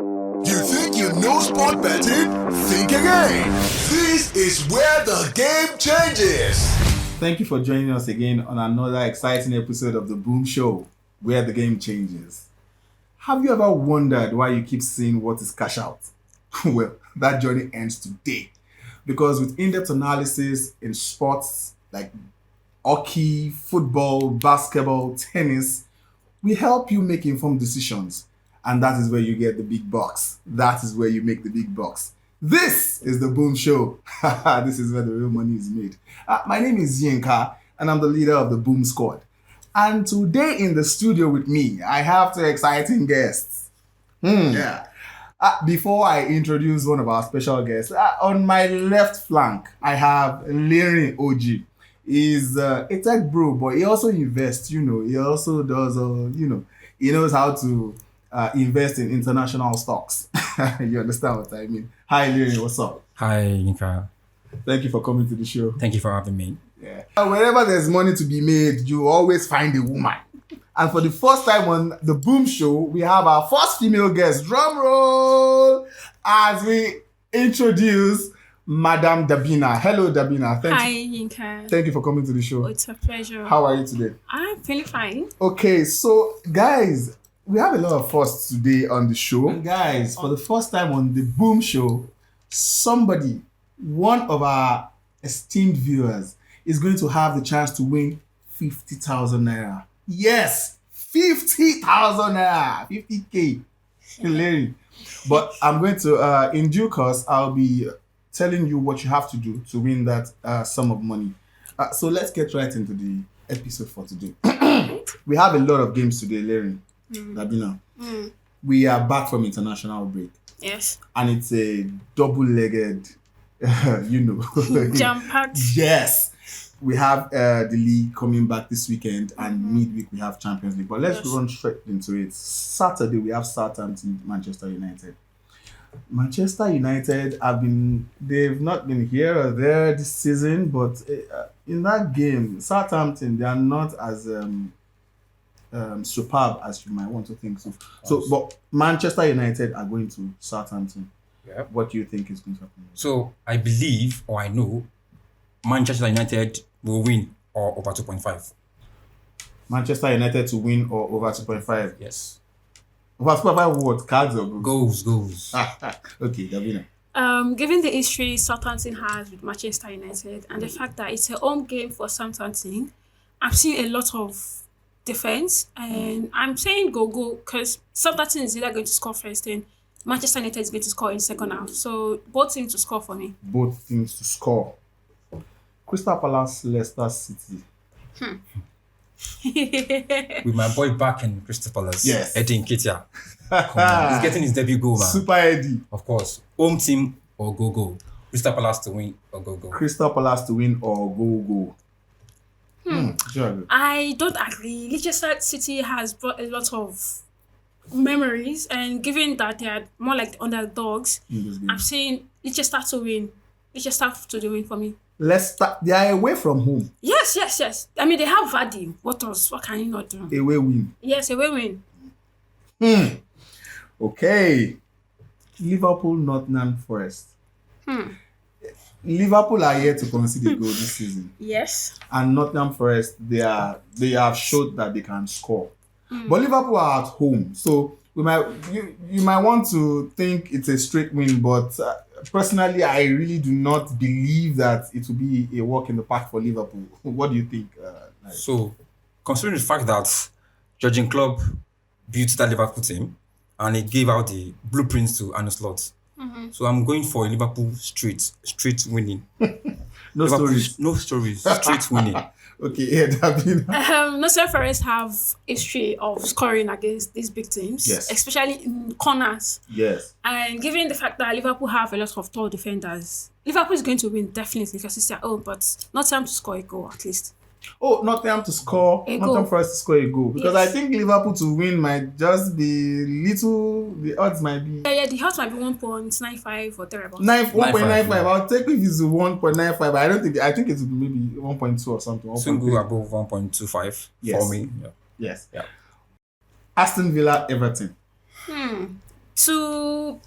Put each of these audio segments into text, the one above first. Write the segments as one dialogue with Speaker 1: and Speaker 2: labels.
Speaker 1: You think you know sport betting? Think again. This is where the game changes.
Speaker 2: Thank you for joining us again on another exciting episode of The Boom Show, where the game changes. Have you ever wondered why you keep seeing what is cash out? Well, that journey ends today. Because with in-depth analysis in sports like hockey, football, basketball, tennis, we help you make informed decisions. And that is where you get the big bucks. That is where you make the big bucks. This is The Boom Show. This is where the real money is made. My name is Yinka, and I'm the leader of the Boom Squad. And today in the studio with me, I have two exciting guests. Yeah. Before I introduce one of our special guests, on my left flank, I have Larry OG. He's a tech bro, but he also invests, He also does, he knows how to invest in international stocks. You understand what I mean? Hi, Larry, what's up?
Speaker 3: Hi, Yinka.
Speaker 2: Thank you for coming to the show.
Speaker 3: Thank you for having me.
Speaker 2: Yeah. Wherever there's money to be made, you always find a woman. And for the first time on The Boom Show, we have our first female guest. Drum roll! As we introduce Madam Dabina. Hello, Dabina.
Speaker 4: Hi, Yinka.
Speaker 2: Thank you for coming to the show.
Speaker 4: Oh, it's a pleasure.
Speaker 2: How are you today?
Speaker 4: I'm feeling fine.
Speaker 2: Okay, so guys, we have a lot of firsts today on the show. And guys, for the first time on The Boom Show, one of our esteemed viewers, is going to have the chance to win 50,000 naira. Yes, 50,000 naira, 50K. Larry. But I'm going to, in due course, I'll be telling you what you have to do to win that sum of money. So let's get right into the episode for today. We have a lot of games today, Larry. Labina. We are back from international break.
Speaker 4: Yes.
Speaker 2: And it's a double-legged,
Speaker 4: Jam-packed.
Speaker 2: Yes. We have the league coming back this weekend, and midweek we have Champions League. But let's run straight into it. Saturday we have Southampton, Manchester United. Manchester United they've not been here or there this season, but in that game, Southampton, they are not as superb as you might want to think so. But Manchester United are going to Southampton.
Speaker 3: Yeah.
Speaker 2: What do you think is going to happen?
Speaker 3: So I believe, or I know, Manchester United will win or over 2.5.
Speaker 2: Manchester United to win or over 2.5.
Speaker 3: Yes.
Speaker 2: Over 2.5 what? Cards or
Speaker 3: Goals.
Speaker 2: Okay, Davina.
Speaker 4: Given the history Southampton has with Manchester United and the fact that it's a home game for Southampton, I've seen a lot of defense, and I'm saying go because Southampton is either going to score first and Manchester United is going to score in second half. So both teams to score for me.
Speaker 2: Both teams to score. Crystal Palace, Leicester City.
Speaker 3: With my boy back in Crystal Palace,
Speaker 2: yes.
Speaker 3: Eddie Nketiah. Come on. He's getting his debut goal, man.
Speaker 2: Super Eddie.
Speaker 3: Of course. Home team or go. Crystal Palace to win or go.
Speaker 2: Crystal Palace to win or go.
Speaker 4: I don't agree. Leicester City has brought a lot of memories, and given that they are more like the underdogs, I'm saying Leicester to win. Leicester to the win for me.
Speaker 2: Leicester, they are away from home.
Speaker 4: Yes. I mean, they have Vardy. What else? What can you not do?
Speaker 2: Away win.
Speaker 4: Yes, away win.
Speaker 2: Okay. Liverpool, Nottingham Forest. Liverpool are here to concede a goal this season.
Speaker 4: Yes.
Speaker 2: And Nottingham Forest, they have showed that they can score. But Liverpool are at home, so you might want to think it's a straight win, but personally, I really do not believe that it will be a walk in the park for Liverpool. What do you think?
Speaker 3: So, considering the fact that Jurgen Klopp built that Liverpool team and he gave out the blueprints to Arne Slot, so I'm going for Liverpool straight winning.
Speaker 2: No
Speaker 3: stories, straight winning.
Speaker 2: Okay, yeah, Davina.
Speaker 4: Nottingham Forest have history of scoring against these big teams,
Speaker 2: yes,
Speaker 4: especially in corners.
Speaker 2: Yes.
Speaker 4: And given the fact that Liverpool have a lot of tall defenders, Liverpool is going to win definitely because it's their own, but not time to score a goal at least.
Speaker 2: Oh, Nottingham to score, Nottingham Forest to score a goal. Because yes, I think Liverpool to win might just be the odds might be...
Speaker 4: Yeah, the odds might be 1.95 or thereabouts.
Speaker 2: 1.95. I'll take if it's 1.95, but I think it's maybe 1.2 or something.
Speaker 3: Soon go above 1.25
Speaker 2: yes,
Speaker 3: for me.
Speaker 2: Yeah. Yes. Yeah. Aston Villa, Everton.
Speaker 4: two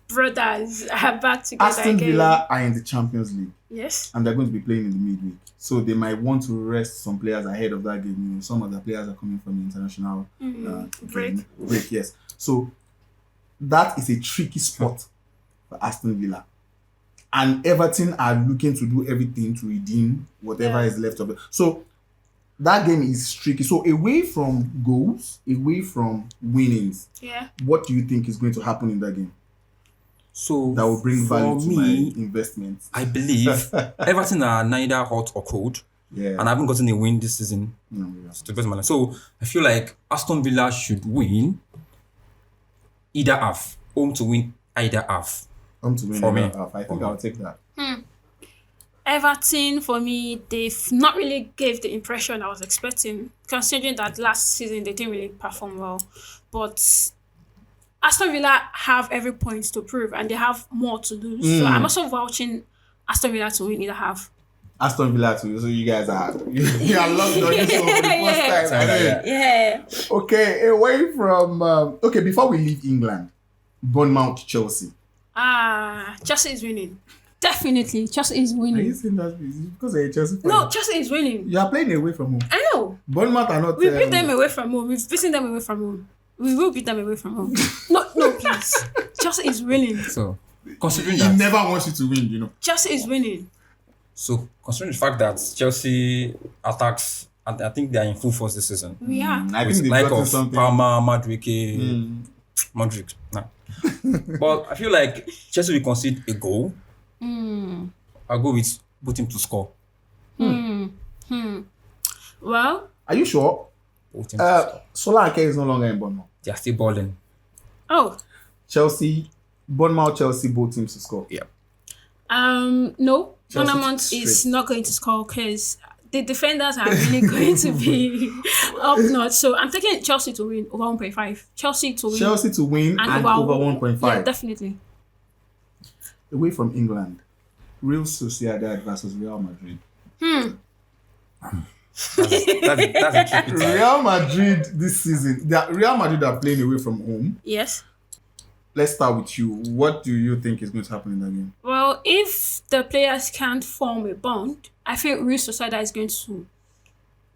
Speaker 4: brothers are back together
Speaker 2: Aston
Speaker 4: again.
Speaker 2: Villa are in the Champions League.
Speaker 4: Yes.
Speaker 2: And they're going to be playing in the midweek. So they might want to rest some players ahead of that game. You know, some of the players are coming from the international break. Yes. So that is a tricky spot for Aston Villa. And Everton are looking to do everything to redeem whatever is left of it. So that game is tricky. So away from goals, away from winnings, what do you think is going to happen in that game?
Speaker 3: So
Speaker 2: That will bring
Speaker 3: for
Speaker 2: value to my
Speaker 3: me,
Speaker 2: investments.
Speaker 3: I believe Everton are neither hot or cold.
Speaker 2: Yeah.
Speaker 3: And I haven't gotten a win this season.
Speaker 2: No, yeah.
Speaker 3: To the best of my life. So I feel like Aston Villa should win either half. Home to win either half.
Speaker 2: Come to win
Speaker 3: For me.
Speaker 2: another half. I think I'll take that.
Speaker 4: Everton, for me, they've not really gave the impression I was expecting, considering that last season they didn't really perform well. But Aston Villa have every point to prove, and they have more to lose. So I'm also vouching Aston Villa to win either half.
Speaker 2: Aston Villa too. So you guys are you are locked on this one for the first time. I mean.
Speaker 4: Yeah.
Speaker 2: Okay, away from okay, before we leave England, Bournemouth Chelsea.
Speaker 4: Chelsea is winning. Definitely, Chelsea is
Speaker 2: Are you
Speaker 4: winning.
Speaker 2: saying that because you're a Chelsea fan?
Speaker 4: No, Chelsea is winning.
Speaker 2: You are playing away from home.
Speaker 4: I know.
Speaker 2: Bournemouth are not.
Speaker 4: We beat them away from home. We've beaten them away from home. We will beat them away from home. No, please. Chelsea is winning.
Speaker 3: So considering
Speaker 2: He
Speaker 3: that,
Speaker 2: never wants you to win, you know.
Speaker 4: Chelsea is winning.
Speaker 3: so considering the fact that Chelsea attacks, and I think they are in full force this season.
Speaker 4: We are.
Speaker 2: I
Speaker 3: With
Speaker 2: think they've
Speaker 3: like
Speaker 2: gotten
Speaker 3: of
Speaker 2: something.
Speaker 3: Palmer, Modric. Nah. But I feel like Chelsea will concede a goal. I'll go with both team to score.
Speaker 4: Well,
Speaker 2: Are you sure?
Speaker 3: Both teams to score.
Speaker 2: Solanke is no longer in Bournemouth.
Speaker 3: They are still balling.
Speaker 2: Chelsea, Bournemouth, Chelsea, both teams to score.
Speaker 3: Yeah.
Speaker 4: no.
Speaker 2: Chelsea
Speaker 4: Bournemouth is
Speaker 2: straight.
Speaker 4: not going to score because the defenders are really going to be up north. So I'm taking Chelsea to win over 1.5. Chelsea to win.
Speaker 2: Chelsea to win and over 1.5.
Speaker 4: Yeah, definitely.
Speaker 2: Away from England, Real Sociedad versus Real Madrid.
Speaker 3: That's a tricky time.
Speaker 2: Real Madrid this season, Real Madrid are playing away from home.
Speaker 4: Yes.
Speaker 2: Let's start with you. What do you think is going to happen in that game?
Speaker 4: Well, if the players can't form a bond, I feel Real Sociedad is going to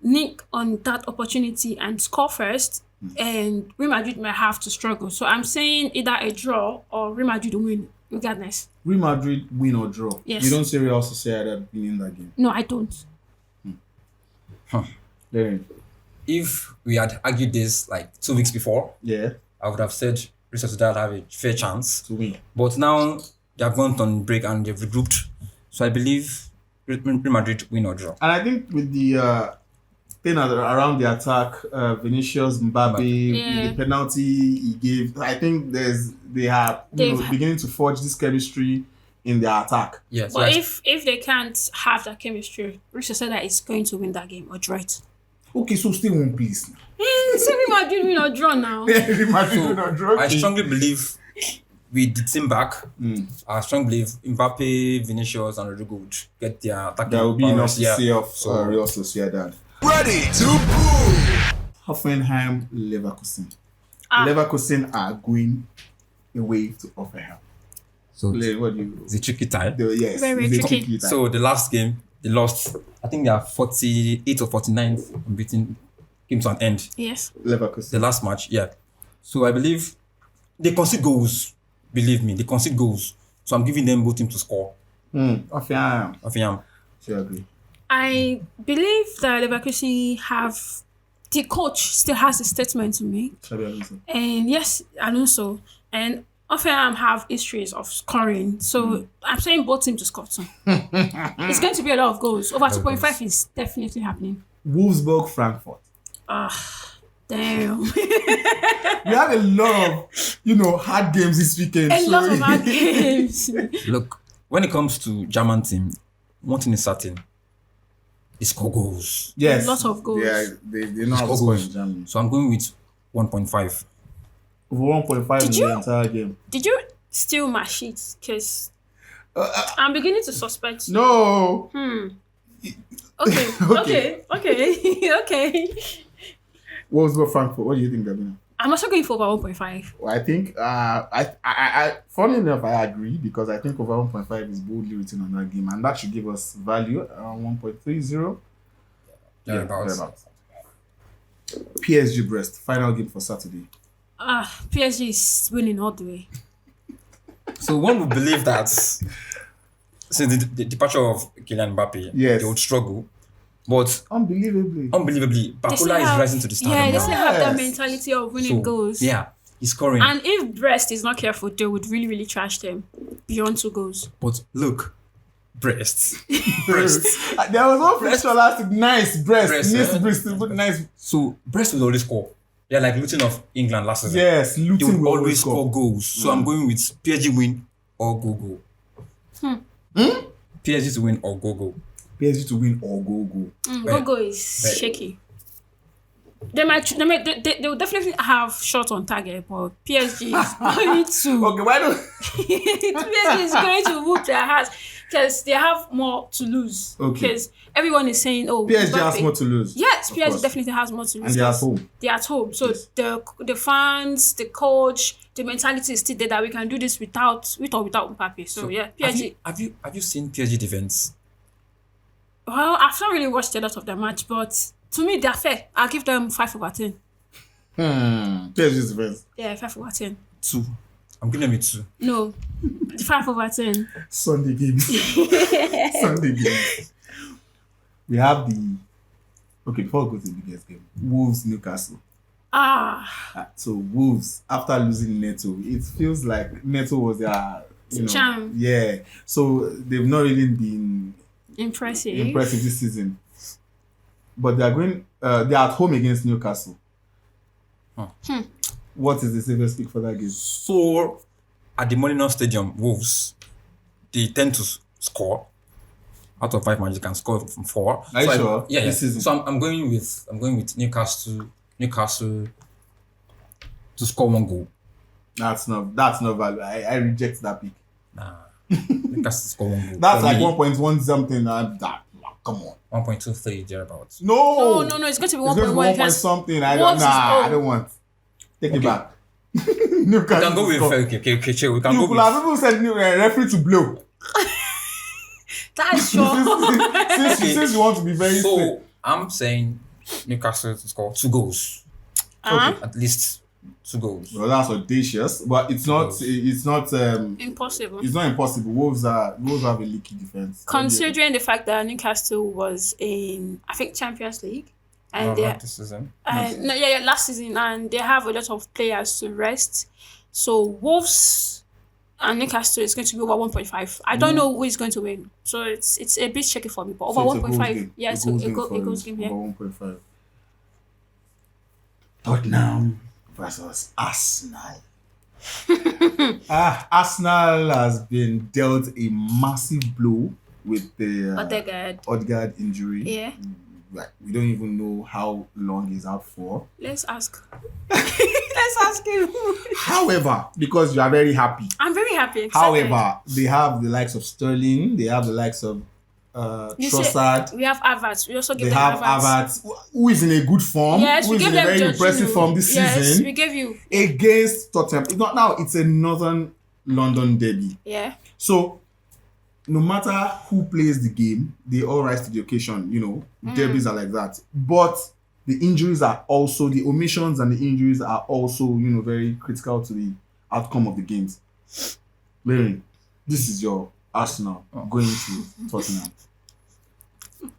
Speaker 4: nick on that opportunity and score first, and Real Madrid might have to struggle. So I'm saying either a draw or Real Madrid will win, regardless.
Speaker 2: Real Madrid win or draw?
Speaker 4: Yes.
Speaker 2: You don't see Real Sociedad winning that game?
Speaker 4: No, I don't.
Speaker 2: Darren?
Speaker 3: If we had argued this like 2 weeks before,
Speaker 2: Yeah,
Speaker 3: I would have said Real Sociedad have a fair chance.
Speaker 2: to win.
Speaker 3: But now they have gone on break and they've regrouped. So I believe Real Madrid win or draw.
Speaker 2: And I think with the thing around the attack, Vinicius, Mbappe,
Speaker 4: Yeah.
Speaker 2: the penalty he gave, I think they are beginning to forge this chemistry in their attack.
Speaker 3: Yeah. So
Speaker 4: But
Speaker 3: I-
Speaker 4: if they can't have that chemistry, Real Sociedad is going to win that game or draw it.
Speaker 2: Okay, so still one piece.
Speaker 4: See Real Madrid win or draw now.
Speaker 2: Real Madrid win or draw.
Speaker 3: I strongly believe with the team back, I strongly believe Mbappe, Vinicius, and Rodrigo would get their attacking
Speaker 2: There will be enough
Speaker 3: powers.
Speaker 2: to
Speaker 3: Yeah.
Speaker 2: say of
Speaker 3: So-
Speaker 2: Real Sociedad.
Speaker 1: Ready to boom!
Speaker 2: Hoffenheim, Leverkusen. Leverkusen are going away to Hoffenheim.
Speaker 3: So
Speaker 2: What do you?
Speaker 3: it's a tricky tie.
Speaker 2: Yes,
Speaker 4: Very
Speaker 2: it's a
Speaker 4: tricky.
Speaker 2: tie.
Speaker 3: So the last game, they lost. I think they are 48 or 49 unbeaten games on end.
Speaker 4: Yes.
Speaker 2: Leverkusen.
Speaker 3: The last match, yeah. So I believe they concede goals. Believe me, they concede goals. So I'm giving them both teams to score.
Speaker 2: Hoffenheim.
Speaker 3: I think
Speaker 2: Sure, agree.
Speaker 4: I believe that Leverkusen have the coach still has a statement to make.
Speaker 2: Xabi Alonso.
Speaker 4: And yes, Alonso and Hoffenheim have histories of scoring. So I'm saying both teams to score too. It's going to be a lot of goals. Over 2.5 is definitely happening.
Speaker 2: Wolfsburg, Frankfurt.
Speaker 4: Damn.
Speaker 2: We have a lot of, hard games this weekend.
Speaker 4: A lot of hard games.
Speaker 3: look, when it comes to German team, one thing is certain. They score goals.
Speaker 2: Yes.
Speaker 4: A lot of goals.
Speaker 2: They know how to
Speaker 3: Score
Speaker 2: score
Speaker 3: goals.
Speaker 2: in Germany.
Speaker 3: So I'm going with 1.5.
Speaker 2: Over 1.5 in
Speaker 4: you-
Speaker 2: the entire game.
Speaker 4: Did you steal my sheets? Because I'm beginning to suspect.
Speaker 2: No.
Speaker 4: Okay. Okay.
Speaker 2: Okay.
Speaker 4: Okay. Okay.
Speaker 2: Wolfsburg, Frankfurt. What do you think they're winning?
Speaker 4: I'm also going for over 1.5.
Speaker 2: I think, funny enough, I agree because I think over 1.5 is boldly written on that game, and that should give us value around 1.30.
Speaker 3: Thereabouts.
Speaker 2: PSG Brest, final game for Saturday.
Speaker 4: PSG is winning all the way.
Speaker 3: So one would believe that since the departure of Kylian Mbappe,
Speaker 2: Yes.
Speaker 3: they would struggle. But
Speaker 2: Unbelievably.
Speaker 3: Bakola is rising to the stardom
Speaker 4: Yeah, they
Speaker 3: now.
Speaker 4: still have that
Speaker 2: Yes.
Speaker 4: mentality of winning goals.
Speaker 3: Yeah, he's scoring.
Speaker 4: And if Brest is not careful, they would really, really trash them beyond 2 goals.
Speaker 3: But look, Brest.
Speaker 2: There was one fixture last week. Nice Brest.
Speaker 3: Brest,
Speaker 2: Nice.
Speaker 3: So Brest will always score. They're like Luton of England last season.
Speaker 2: Yes,
Speaker 3: They
Speaker 2: Luton
Speaker 3: will
Speaker 2: will
Speaker 3: always score goals. So I'm going with PSG win or go. PSG to win or go.
Speaker 2: PSG to win or go.
Speaker 4: Gogo is shaky. They will definitely have shots on target, but PSG is going to
Speaker 2: Okay, why don't
Speaker 4: PSG is going to whoop their hearts because they have more to lose.
Speaker 2: Okay.
Speaker 4: Because everyone is saying, "Oh,
Speaker 2: PSG
Speaker 4: Mbappe."
Speaker 2: has more to lose?
Speaker 4: Yes,
Speaker 2: Of
Speaker 4: PSG
Speaker 2: course.
Speaker 4: definitely has more to lose.
Speaker 2: And they're at
Speaker 4: 'cause
Speaker 2: home.
Speaker 4: They're at home, so
Speaker 2: Yes.
Speaker 4: the fans, the coach, the mentality is still there that we can do this with or without Mbappe. So yeah, PSG.
Speaker 3: Have you seen PSG defense?
Speaker 4: Well, I've not really watched a lot of their match, but to me, they're fair. I'll give them 5/10.
Speaker 2: PSG's the best.
Speaker 4: Yeah, 5/10.
Speaker 3: 2. I'm giving them a 2.
Speaker 4: No, 5/10.
Speaker 2: Sunday games. Sunday games. We have okay, before we go to the biggest game, Wolves Newcastle. So Wolves, after losing Neto, it feels like Neto was their
Speaker 4: Charm.
Speaker 2: Yeah. So they've not really been
Speaker 4: Impressive
Speaker 2: this season. But they're at home against Newcastle. What is the safest pick for that game?
Speaker 3: So at the Molineux Stadium, Wolves, they tend to score. Out of 5 matches, they can score from 4.
Speaker 2: Are you sure?
Speaker 3: Yeah.
Speaker 2: This season?
Speaker 3: So I'm going with Newcastle to score 1 goal.
Speaker 2: That's not value. I reject that pick.
Speaker 3: Nah. Newcastle to score 1 goal.
Speaker 2: That's
Speaker 3: For
Speaker 2: like
Speaker 3: me,
Speaker 2: 1.1 something. Come on.
Speaker 3: 1.23 thereabouts.
Speaker 2: No,
Speaker 4: No, it's going to be
Speaker 2: It's going to be
Speaker 4: 1.1.
Speaker 2: 1 point
Speaker 4: because
Speaker 2: something.
Speaker 4: Wolves is
Speaker 2: I
Speaker 4: old.
Speaker 2: don't want. Take it
Speaker 3: Okay.
Speaker 2: back.
Speaker 3: We
Speaker 2: Newcastle.
Speaker 3: can go with
Speaker 2: score.
Speaker 3: okay, chill. We can
Speaker 2: You
Speaker 3: go
Speaker 2: could have
Speaker 3: with
Speaker 2: people said referee to blow.
Speaker 4: That's sure.
Speaker 2: Since you want to be very
Speaker 3: So
Speaker 2: safe.
Speaker 3: I'm saying Newcastle to score 2 goals. At least 2 goals.
Speaker 2: Well, that's audacious, but it's not. It's not.
Speaker 4: Impossible.
Speaker 2: It's not impossible. Wolves have a leaky defense.
Speaker 4: Considering the fact that Newcastle was in, I think, Champions League, and
Speaker 3: Not this season.
Speaker 4: last season, and they have a lot of players to rest. So Wolves and Newcastle is going to be over 1.5. I don't know who is going to win, so it's a bit shaky for me. But over
Speaker 2: So it's a goals
Speaker 4: 1.5,
Speaker 2: game.
Speaker 4: yeah, it's a goals game. Yeah.
Speaker 2: Over 1.5. Tottenham versus Arsenal. Arsenal has been dealt a massive blow with the Odegaard injury.
Speaker 4: Yeah.
Speaker 2: Like, we don't even know how long he's out for.
Speaker 4: Let's ask. Let's ask him.
Speaker 2: However, because you are very happy.
Speaker 4: I'm very happy. Excited.
Speaker 2: However, they have the likes of Sterling. They have the likes of
Speaker 4: You say
Speaker 2: Trossard.
Speaker 4: we have Havertz. We also give
Speaker 2: They
Speaker 4: them
Speaker 2: have
Speaker 4: Havertz.
Speaker 2: Havertz, who is in a good form.
Speaker 4: Yes,
Speaker 2: who
Speaker 4: we
Speaker 2: is
Speaker 4: gave
Speaker 2: in a
Speaker 4: them
Speaker 2: very impressive
Speaker 4: Jorginho.
Speaker 2: form this
Speaker 4: Yes,
Speaker 2: season.
Speaker 4: we gave you.
Speaker 2: Against Tottenham. It's not now, it's a Northern London derby.
Speaker 4: Yeah.
Speaker 2: So, no matter who plays the game, they all rise to the occasion. Derbies are like that. But the injuries are also, the omissions and the injuries are also, very critical to the outcome of the games. Larry, this is your Arsenal going to Tottenham.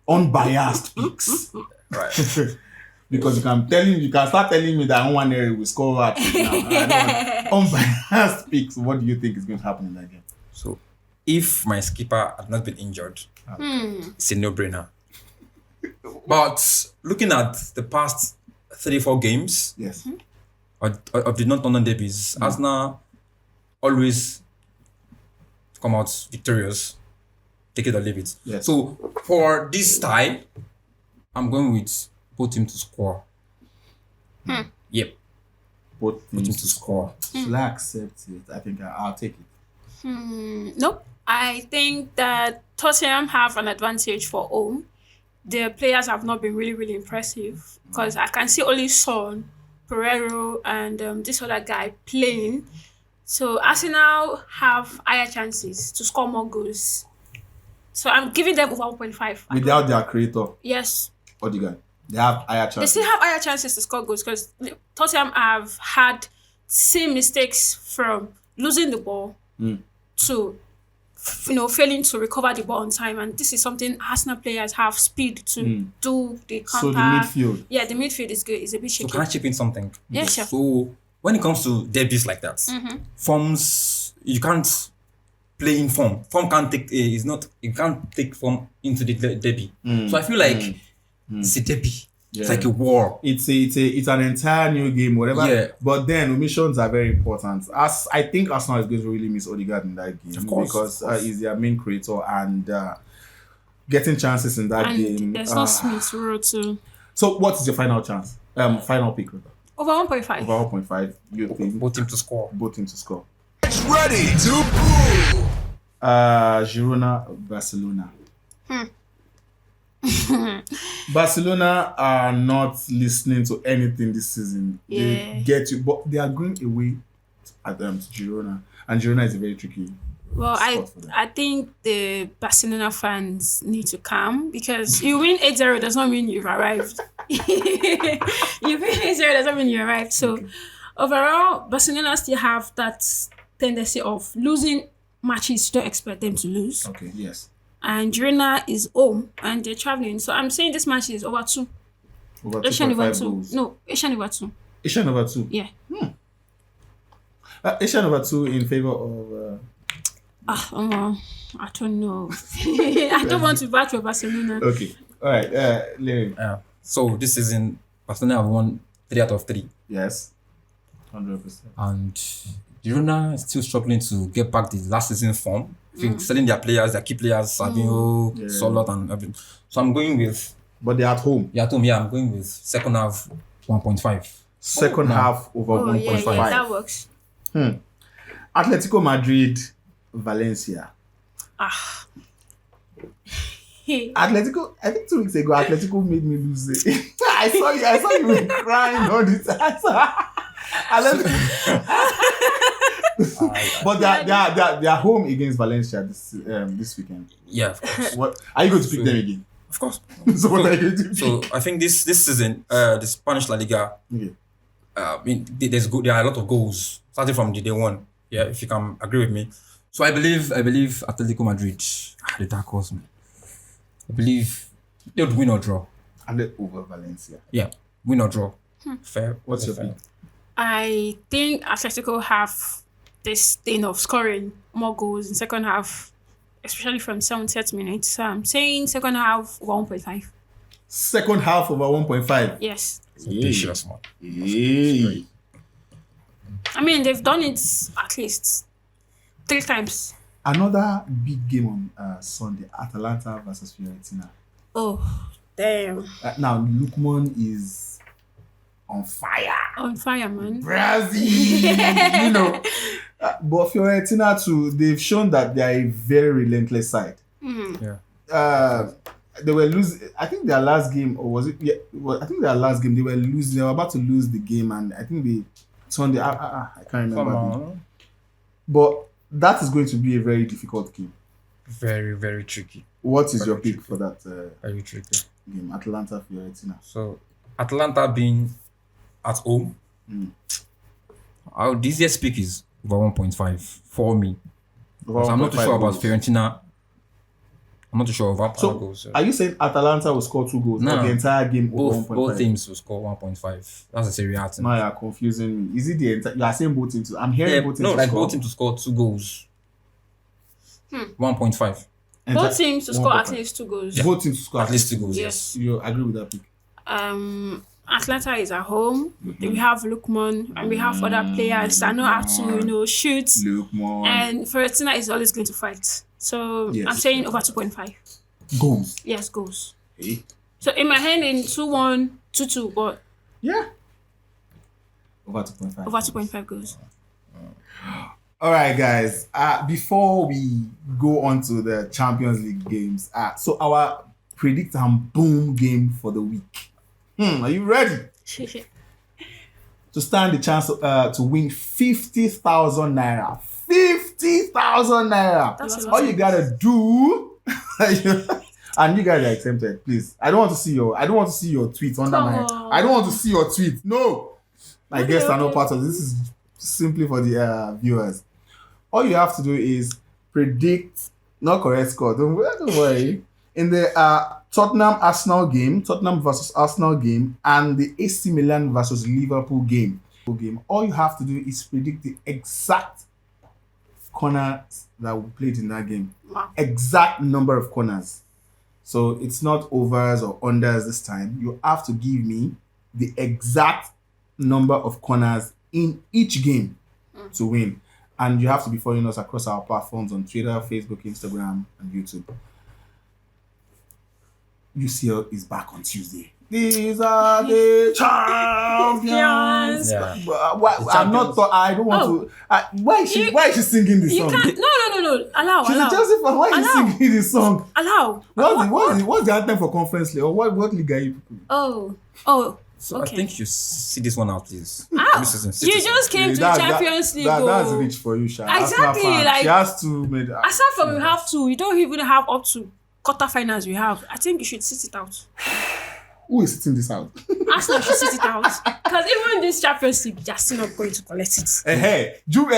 Speaker 2: Unbiased picks.
Speaker 3: Right.
Speaker 2: Because you can start telling me that one area will score at now. Unbiased picks. What do you think is going to happen in that game?
Speaker 3: So if my skipper had not been injured, it's a no-brainer. But looking at the past 3-4 games
Speaker 2: Yes.
Speaker 3: of the North London derbies, Arsenal always come out victorious. Take it or leave it.
Speaker 2: Yes.
Speaker 3: So for this tie, I'm going with both teams to score. Yep.
Speaker 2: Both
Speaker 3: Teams
Speaker 2: teams
Speaker 3: to
Speaker 2: to
Speaker 3: score.
Speaker 2: Should I accept it? I think I'll take it.
Speaker 4: Nope. I think that Tottenham have an advantage for home. Their players have not been really, really impressive because I can see only Son Pereiro and this other guy playing. So Arsenal have higher chances to score more goals. So I'm giving them over 1.5.
Speaker 2: Without their creator,
Speaker 4: Yes.
Speaker 2: Odegaard, they have higher
Speaker 4: They
Speaker 2: chances.
Speaker 4: still have higher chances to score goals because Tottenham have had same mistakes from losing the ball to failing to recover the ball on time, and this is something Arsenal players have speed to do the
Speaker 2: So
Speaker 4: counter.
Speaker 2: the midfield.
Speaker 4: Yeah, the midfield is good. It's a bit
Speaker 3: So
Speaker 4: shaky.
Speaker 3: can I chip in something?
Speaker 4: Yeah, sure.
Speaker 3: So when it comes to debuts like that, forms you can't play in form. Form can't take is not you can't take form into the debut. So I feel like it's a debut. It's like a war.
Speaker 2: It's an entire new game, whatever.
Speaker 3: Yeah.
Speaker 2: But then omissions are very important. As I think Arsenal is going to really miss Odegaard in that game because he's their main creator and getting chances in that
Speaker 4: And
Speaker 2: game.
Speaker 4: there's no Smith Rowe too.
Speaker 2: So what is your final chance? Final pick rather.
Speaker 4: Over 1.5.
Speaker 2: Over 1.5. You think
Speaker 3: Both teams to score.
Speaker 2: both teams to score?
Speaker 1: It's ready to boom.
Speaker 2: Girona, Barcelona. Barcelona are not listening to anything this season.
Speaker 4: Yeah.
Speaker 2: They get you, but they are going away to Girona, and Girona is a very tricky.
Speaker 4: Well,
Speaker 2: spot for them.
Speaker 4: I think the Barcelona fans need to calm because you win 8-0 does not mean you've arrived. You win 8-0 does not mean you arrived. So overall, Barcelona still have that tendency of losing matches you don't expect them to lose.
Speaker 2: Okay. Yes.
Speaker 4: And Girona is home and they're traveling. So I'm saying this match is over 2.
Speaker 2: Over
Speaker 4: Asian over
Speaker 2: 2.5
Speaker 4: 2.
Speaker 2: goals.
Speaker 4: No, Asian over 2.
Speaker 2: Asian over 2.
Speaker 4: Yeah.
Speaker 2: Asian over 2 in favor of.
Speaker 4: I don't know. I don't want to battle Barcelona.
Speaker 2: Okay. All right. Larry.
Speaker 3: So this season, Barcelona have won 3 out of 3.
Speaker 2: Yes. 100%.
Speaker 3: And Girona is still struggling to get back the last season form. I think selling their players, their key players, Sadio, Solot, and everything. So I'm going with
Speaker 2: But they're at home.
Speaker 3: I'm going with second half 1.5.
Speaker 2: Second half over
Speaker 4: Oh,
Speaker 2: 1.5.
Speaker 4: yeah, that works.
Speaker 2: Atletico Madrid, Valencia. Atletico, I think 2 weeks ago, Atletico made me lose it. I saw you were crying all the time. But they are home against Valencia this weekend.
Speaker 3: Yeah, of course.
Speaker 2: What are you going to pick them again?
Speaker 3: Of course.
Speaker 2: So what are you going to pick?
Speaker 3: So I think this season, the Spanish La Liga,
Speaker 2: Okay.
Speaker 3: there are a lot of goals starting from the day one. Yeah, if you can agree with me. So I believe Atletico Madrid, the dark horse, man. I believe they would win or draw.
Speaker 2: And then over Valencia.
Speaker 3: Yeah, win or draw. Fair.
Speaker 2: What's your
Speaker 3: fair.
Speaker 2: pick?
Speaker 4: I think Atletico have this thing of scoring more goals in second half, especially from 70th minute. So I'm saying second half 1.5.
Speaker 2: Second half over 1.5.
Speaker 4: Yes.
Speaker 3: Ambitious, man.
Speaker 2: Hey.
Speaker 4: I mean, they've done it at least 3 times.
Speaker 2: Another big game on Sunday, Atalanta versus Fiorentina.
Speaker 4: Oh, damn.
Speaker 2: Now, Lukman is on fire.
Speaker 4: On fire, man.
Speaker 2: Brazil, you know. But Fiorentina too, they've shown that they are a very relentless side.
Speaker 3: Yeah.
Speaker 2: They were losing. I think their last game, or was it? Yeah, well, I think their last game they were losing. They were about to lose the game, and I think they turned the. I can't remember. But that is going to be a very difficult game.
Speaker 3: Very, very tricky.
Speaker 2: What is
Speaker 3: Very
Speaker 2: your pick
Speaker 3: tricky.
Speaker 2: for that
Speaker 3: Very tricky.
Speaker 2: game? Atalanta Fiorentina.
Speaker 3: So Atlanta being at home, the easiest pick is over 1.5 for me. Because I'm not too
Speaker 2: 1.5
Speaker 3: sure about
Speaker 2: goals.
Speaker 3: Fiorentina. I'm not too sure about
Speaker 2: So,
Speaker 3: goals.
Speaker 2: are you saying Atalanta will score 2 goals
Speaker 3: No.
Speaker 2: or the entire game over
Speaker 3: Both
Speaker 2: 1.5?
Speaker 3: teams will score 1.5. That's a Serie A team.
Speaker 2: Now you're confusing me. Is it the entire? You are saying both teams. I'm hearing
Speaker 3: Yeah,
Speaker 2: both teams.
Speaker 3: no,
Speaker 2: to
Speaker 3: like
Speaker 2: score.
Speaker 3: both teams to score 2 goals. 1.5.
Speaker 4: Both teams to score at
Speaker 2: 1.5.
Speaker 4: least 2 goals.
Speaker 2: Both teams to score
Speaker 3: At least 2 goals,
Speaker 4: Yes.
Speaker 2: You agree with that pick?
Speaker 4: Atlanta is at home. We have Lukman and we have other players that know how to, shoot.
Speaker 2: Lukman.
Speaker 4: And Fiorentina is always going to fight. So
Speaker 2: Yes.
Speaker 4: I'm saying over 2.5.
Speaker 2: Goals.
Speaker 4: Yes, goals.
Speaker 2: Hey.
Speaker 4: So in my hand in 2-1, 2-2, but
Speaker 2: Yeah. Over 2.5.
Speaker 4: over 2.5 goals.
Speaker 2: All right, guys. Before we go on to the Champions League games, so our predict and boom game for the week. Are you ready? to stand the chance to win 50,000 naira. 50,000 naira.
Speaker 4: That's a
Speaker 2: All
Speaker 4: lot.
Speaker 2: you gotta do, and you guys are exempted, please. I don't want to see your tweet under
Speaker 4: Come
Speaker 2: my.
Speaker 4: on.
Speaker 2: I don't want to see your tweet. No, my
Speaker 4: Okay,
Speaker 2: guests are not
Speaker 4: okay.
Speaker 2: part of this. This is simply for the viewers. All you have to do is predict, not correct score. Don't worry. In the Tottenham versus Arsenal game, and the AC Milan versus Liverpool game. All you have to do is predict the exact corners that were played in that game.
Speaker 4: Wow.
Speaker 2: Exact number of corners. So it's not overs or unders this time. You have to give me the exact number of corners in each game to win. And you have to be following us across our platforms on Twitter, Facebook, Instagram, and YouTube. UCL is back on Tuesday. These are the champions.
Speaker 3: Yeah.
Speaker 2: I'm not. I don't want to. Why is she singing this
Speaker 4: You
Speaker 2: song?
Speaker 4: can't. No. Allow.
Speaker 2: She's a Chelsea fan. Why is she
Speaker 4: Allow.
Speaker 2: singing this song?
Speaker 4: Allow.
Speaker 2: What's the anthem for Conference League? Or what league are you?
Speaker 4: Oh.
Speaker 3: So
Speaker 4: Okay.
Speaker 3: I think you see this one out, please.
Speaker 4: Ow.
Speaker 3: This isn't
Speaker 4: You
Speaker 3: citizen.
Speaker 4: just came to Champions League.
Speaker 2: That's
Speaker 4: oh.
Speaker 2: rich for you, Sha.
Speaker 4: Exactly,
Speaker 2: Arsenal fan.
Speaker 4: like-
Speaker 2: she has to make.
Speaker 4: Aside from we have to, we don't even have up to quarterfinals. We have. I think you should sit it out.
Speaker 2: Who is sitting this out?
Speaker 4: Arsenal should sit it out because even this Champions League, they're still not going to collect it.
Speaker 2: Hey, Juve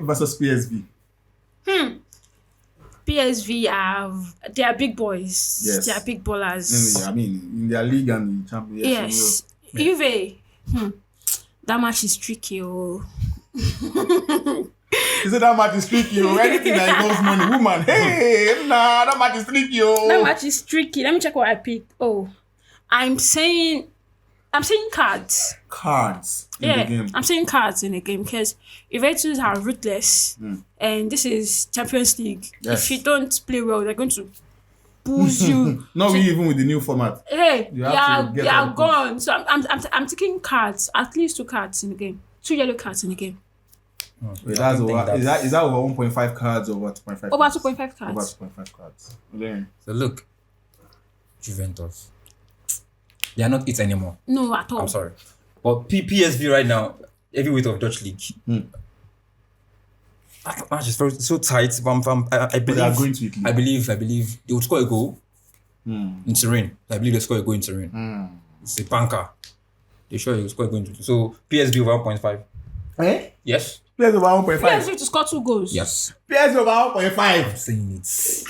Speaker 2: versus PSV.
Speaker 4: PSV they are big boys.
Speaker 2: Yes.
Speaker 4: They are big ballers.
Speaker 2: In their league and in Champions.
Speaker 4: Yes. Juve. That match is tricky. Oh.
Speaker 2: Is it that match is tricky? Anything that involves money, woman. Hey, nah, that match is tricky.
Speaker 4: That match is tricky. Let me check what I picked. Oh, I'm saying cards.
Speaker 2: Cards in the game.
Speaker 4: I'm saying cards in the game because Juventus are ruthless, and this is Champions League.
Speaker 2: Yes.
Speaker 4: If you don't play well, they're going to booze you.
Speaker 2: Not even with the new format.
Speaker 4: Hey,
Speaker 2: You have to get
Speaker 4: they
Speaker 2: out
Speaker 4: are
Speaker 2: the
Speaker 4: gone. So I'm taking cards, at least 2 cards in the game, 2 yellow cards in the game,
Speaker 2: Wait,
Speaker 3: I
Speaker 2: that's
Speaker 3: don't think
Speaker 2: over. Is that over 1.5 cards or over 2.5?
Speaker 4: over 2.5 cards.
Speaker 2: Over 2.5 cards. Then
Speaker 3: So look, Juventus. They are not it anymore.
Speaker 4: No, at all.
Speaker 3: I'm sorry. But PSV right now, heavyweight of Dutch league. That match is so tight. I
Speaker 2: they
Speaker 3: believe.
Speaker 2: are going to Italy.
Speaker 3: I believe they would score a goal in Turin. I believe they score a goal in Turin. It's a banker. They sure you score a goal in Turin. So PSV over 1.5.
Speaker 2: Eh?
Speaker 3: Yes.
Speaker 2: PS over 1.5.
Speaker 4: PSV to score 2 goals.
Speaker 3: Yes.
Speaker 2: PS over 1.5.
Speaker 3: I'm saying it.
Speaker 4: See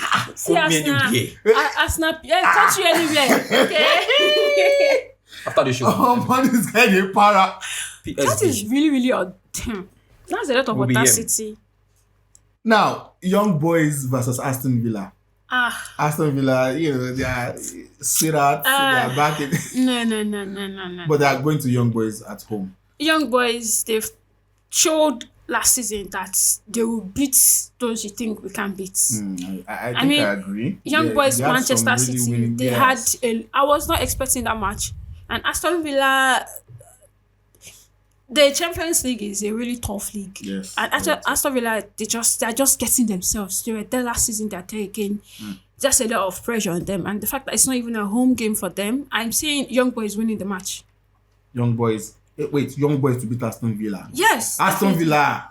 Speaker 3: Put me and you
Speaker 4: Arsenal.
Speaker 3: here.
Speaker 4: Arsenal. Touch you anywhere. Okay.
Speaker 3: After the show.
Speaker 2: Oh man, this guy is para.
Speaker 4: That is
Speaker 3: PSV.
Speaker 4: really, really odd. That's a lot of
Speaker 3: We'll be here.
Speaker 4: audacity.
Speaker 2: Now, Young Boys versus Aston Villa. Aston Villa, they are sweethearts. They are back in,
Speaker 4: No.
Speaker 2: but they are going to Young Boys at home.
Speaker 4: Young boys, they've showed last season that they will beat those you think we can beat.
Speaker 2: I think
Speaker 4: mean,
Speaker 2: I agree.
Speaker 4: Young boys,
Speaker 2: they had
Speaker 4: Manchester
Speaker 2: some really
Speaker 4: City,
Speaker 2: winning-
Speaker 4: they
Speaker 2: yes.
Speaker 4: I was not expecting that much. And Aston Villa, the Champions League is a really tough league.
Speaker 2: Yes,
Speaker 4: And Aston Villa, they're just getting themselves. They were there last season, they're there again. Just a lot of pressure on them. And the fact that it's not even a home game for them, I'm saying Young boys winning the match.
Speaker 2: Young Boys. Wait, Young Boys to beat Aston Villa.
Speaker 4: Yes.
Speaker 2: Aston
Speaker 4: definitely.
Speaker 2: Villa.